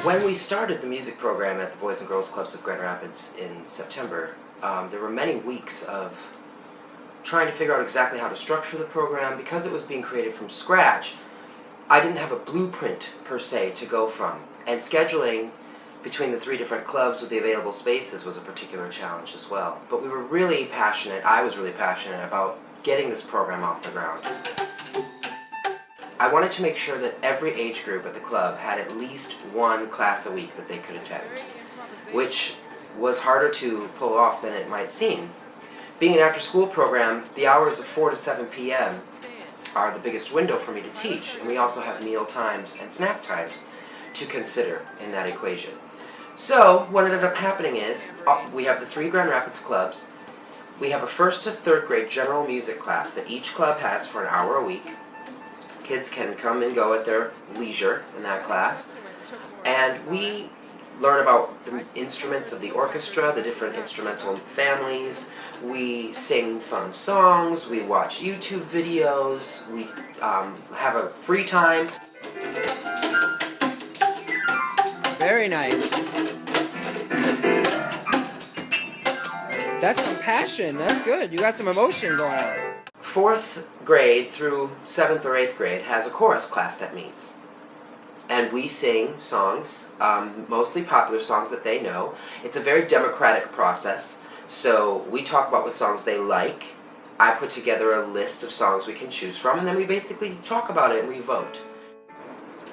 When we started the music program at the Boys and Girls Clubs of Grand Rapids in September, there were many weeks of trying to figure out exactly how to structure the program. Because it was being created from scratch, I didn't have a blueprint per se to go from, and scheduling between the 3 different clubs with the available spaces was a particular challenge as well. But we were really passionate, I was really passionate about getting this program off the ground. I wanted to make sure that every age group at the club had at least one class a week that they could attend, which was harder to pull off than it might seem. Being an after-school program, the hours of 4 to 7 p.m. are the biggest window for me to teach, and we also have meal times and snack times to consider in that equation. So what ended up happening is we have the 3 Grand Rapids clubs. We have a 1st to 3rd grade general music class that each club has for an hour a week. Kids can come and go at their leisure in that class, and we learn about the instruments of the orchestra, the different instrumental families. We sing fun songs, we watch YouTube videos, we have a free time. Very nice. That's some passion, that's good. You got some emotion going on. 4th grade through 7th or 8th grade has a chorus class that meets. And we sing songs, mostly popular songs that they know. It's a very democratic process, so we talk about what songs they like. I put together a list of songs we can choose from, and then we basically talk about it and we vote.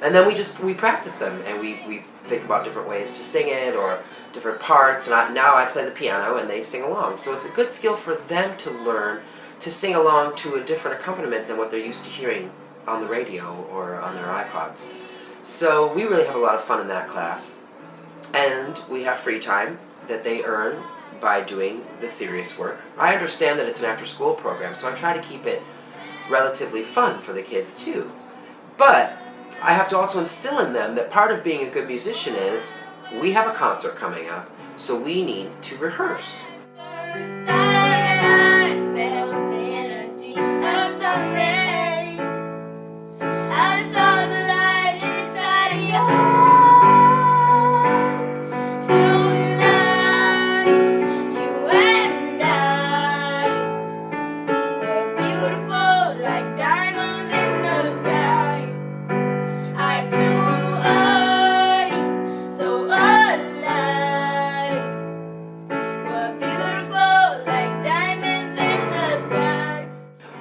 And then we practice them, and we think about different ways to sing it, or different parts, and now I play the piano and they sing along. So it's a good skill for them to learn to sing along to a different accompaniment than what they're used to hearing on the radio or on their iPods. So we really have a lot of fun in that class. And we have free time that they earn by doing the serious work. I understand that it's an after-school program, so I try to keep it relatively fun for the kids too. But I have to also instill in them that part of being a good musician is we have a concert coming up, so we need to rehearse.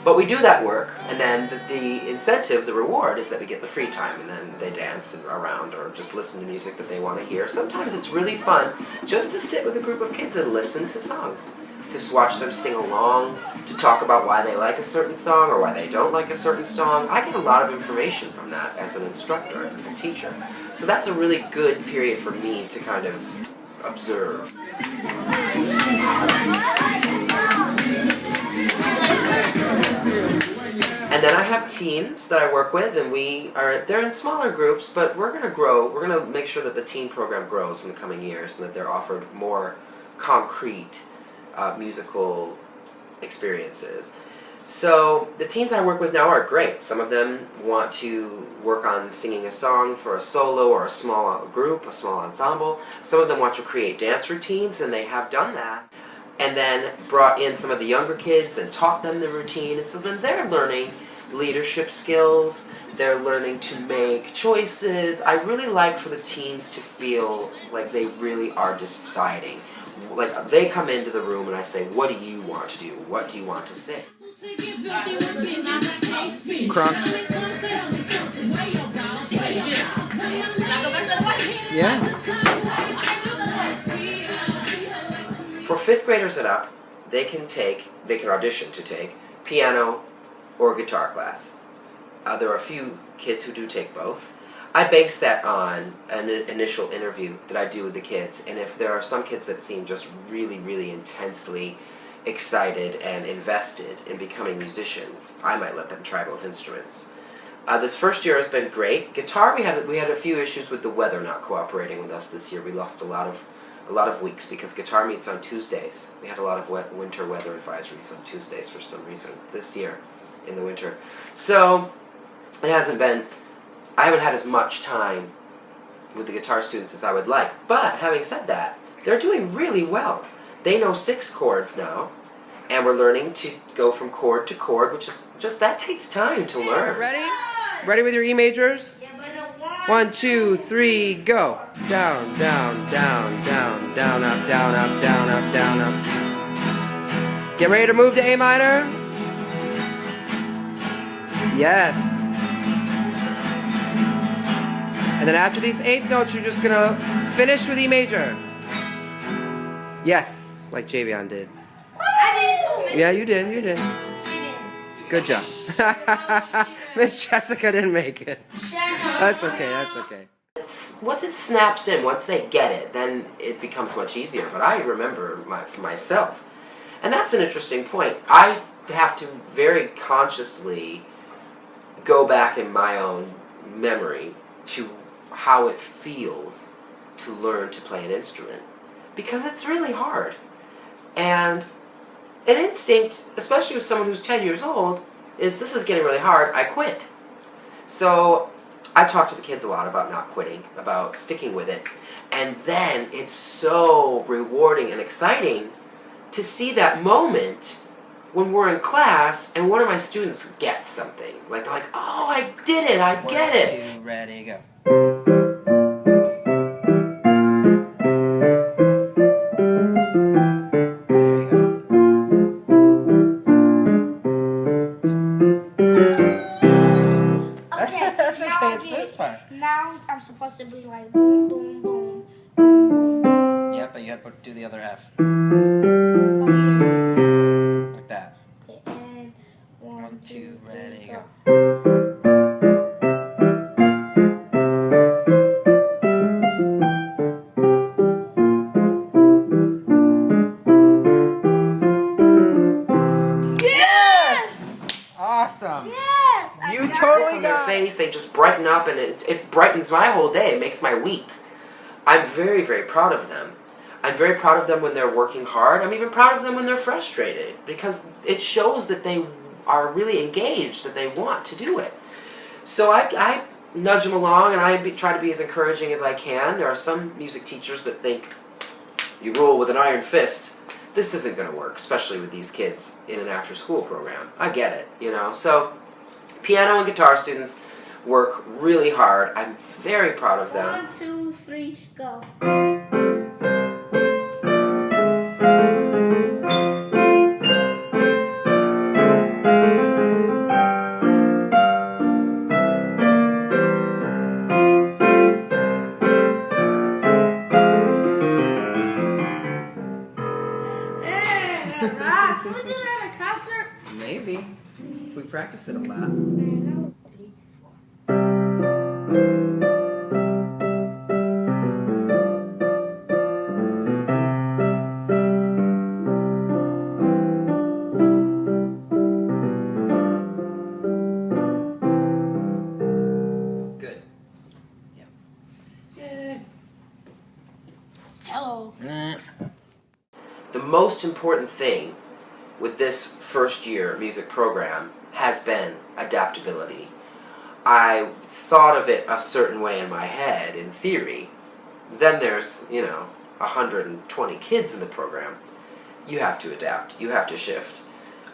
But we do that work, and then the incentive, the reward, is that we get the free time, and then they dance around or just listen to music that they want to hear. Sometimes it's really fun just to sit with a group of kids and listen to songs, to watch them sing along, to talk about why they like a certain song or why they don't like a certain song. I get a lot of information from that as an instructor, as a teacher. So that's a really good period for me to kind of observe. And then I have teens that I work with, and they're in smaller groups, but we're going to grow. We're going to make sure that the teen program grows in the coming years and that they're offered more concrete musical experiences. So the teens I work with now are great. Some of them want to work on singing a song for a solo or a small group, a small ensemble. Some of them want to create dance routines, and they have done that. And then brought in some of the younger kids and taught them the routine. And so then they're learning leadership skills. They're learning to make choices. I really like for the teens to feel like they really are deciding. Like they come into the room and I say, what do you want to do? What do you want to sing? Crunk. Yeah. For 5th graders and up, they can audition to take piano or guitar class. There are a few kids who do take both. I base that on an initial interview that I do with the kids, and if there are some kids that seem just really, really intensely excited and invested in becoming musicians, I might let them try both instruments. This first year has been great. Guitar, we had a few issues with the weather not cooperating with us this year. We lost a lot of a lot of weeks, because guitar meets on Tuesdays. We had a lot of winter weather advisories on Tuesdays for some reason this year in the winter. So it hasn't been, I haven't had as much time with the guitar students as I would like. But having said that, they're doing really well. They know 6 chords now, and we're learning to go from chord to chord, which is just, that takes time to learn. Ready? Ready with your E majors? 1, 2, 3, go. Down, down, down, down, down, up, down, up, down, up, down, up. Get ready to move to A minor. Yes. And then after these 8th notes, you're just gonna finish with E major. Yes, like Javion did. I did too. Yeah, you did, you did. She didn't. Good job. Miss Jessica didn't make it. That's okay, that's okay. Once it snaps in, once they get it, then it becomes much easier. But I remember for myself. And that's an interesting point. I have to very consciously go back in my own memory to how it feels to learn to play an instrument. Because it's really hard. And an instinct, especially with someone who's 10 years old, is this is getting really hard, I quit. So I talk to the kids a lot about not quitting, about sticking with it. And then it's so rewarding and exciting to see that moment when we're in class and one of my students gets something. Like they're like, oh, I did it, I get it. 1, 2, ready, go. Now I'm supposed to be like boom, boom, boom, boom, boom. Yeah, but you have to do the other F. Oh, yeah. Like that. Okay, and 1, 2, ready, go. Yes! Awesome. Yes! You totally From their got it. face, they just brighten up, and it brightens my whole day. It makes my week. I'm very, very proud of them. I'm very proud of them when they're working hard. I'm even proud of them when they're frustrated, because it shows that they are really engaged, that they want to do it. So I nudge them along, and I try to be as encouraging as I can. There are some music teachers that think you rule with an iron fist. This isn't going to work, especially with these kids in an after-school program. I get it, you know. So piano and guitar students work really hard. I'm very proud of them. 1, 2, 3, go. Can we do that at a concert? Maybe. If we practice it a lot. 1, 2, 3, 4. Good. Hello. The most important thing with this first year music program has been adaptability. I thought of it a certain way in my head, in theory. Then there's, 120 kids in the program. You have to adapt. You have to shift.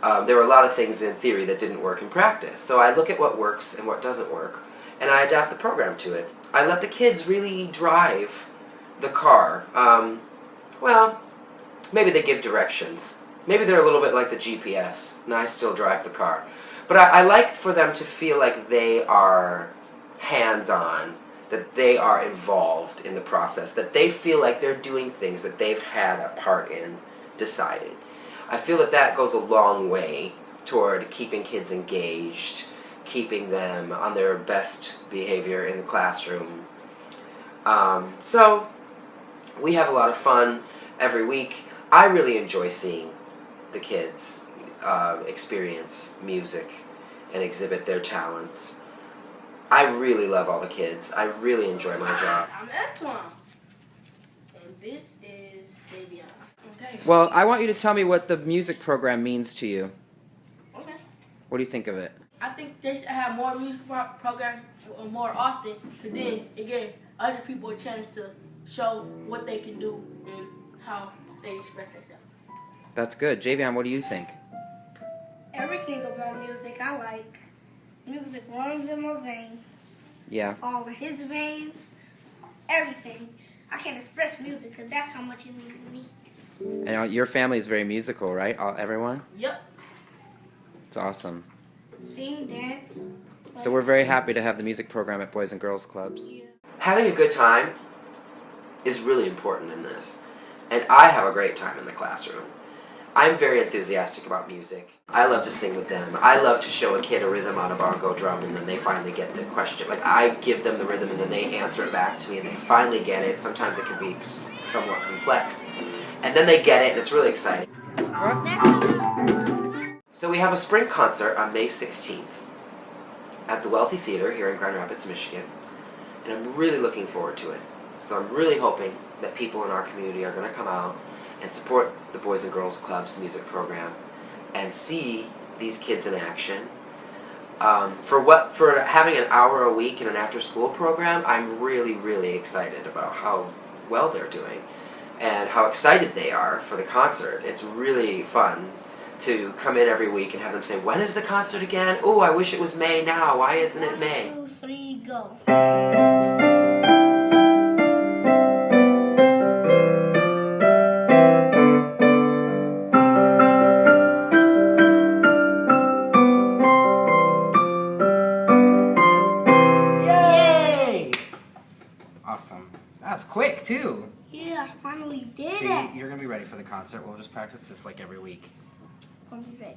There were a lot of things in theory that didn't work in practice. So I look at what works and what doesn't work, and I adapt the program to it. I let the kids really drive the car. Maybe they give directions. Maybe they're a little bit like the GPS, and I still drive the car. But I like for them to feel like they are hands-on, that they are involved in the process, that they feel like they're doing things that they've had a part in deciding. I feel that that goes a long way toward keeping kids engaged, keeping them on their best behavior in the classroom. So we have a lot of fun every week. I really enjoy seeing the kids experience music and exhibit their talents. I really love all the kids. I really enjoy my job. I'm Antoine. And this is Javion. Okay. Well, I want you to tell me what the music program means to you. Okay. What do you think of it? I think they should have more music programs more often, because then it gives other people a chance to show what they can do and how they express themselves. That's good. Javion, what do you think? Everything about music I like. Music runs in my veins. Yeah. All of his veins. Everything. I can't express music because that's how much it means to me. And your family is very musical, right? Everyone? Yep. It's awesome. Sing, dance. So we're very happy to have the music program at Boys and Girls Clubs. Yeah. Having a good time is really important in this. And I have a great time in the classroom. I'm very enthusiastic about music. I love to sing with them. I love to show a kid a rhythm on a bongo drum and then they finally get the question. Like, I give them the rhythm and then they answer it back to me and they finally get it. Sometimes it can be somewhat complex. And then they get it and it's really exciting. So we have a spring concert on May 16th at the Wealthy Theater here in Grand Rapids, Michigan. And I'm really looking forward to it. So I'm really hoping that people in our community are going to come out and support the Boys and Girls Club's music program and see these kids in action. For having an hour a week in an after-school program, I'm really, really excited about how well they're doing and how excited they are for the concert. It's really fun to come in every week and have them say, when is the concert again? Oh, I wish it was May now. Why isn't it May? 1, 2, 3, go. Yay! Awesome. That's quick, too. Yeah, I finally did See, it. you're going to be ready for the concert. We'll just practice this like every week. I'm ready.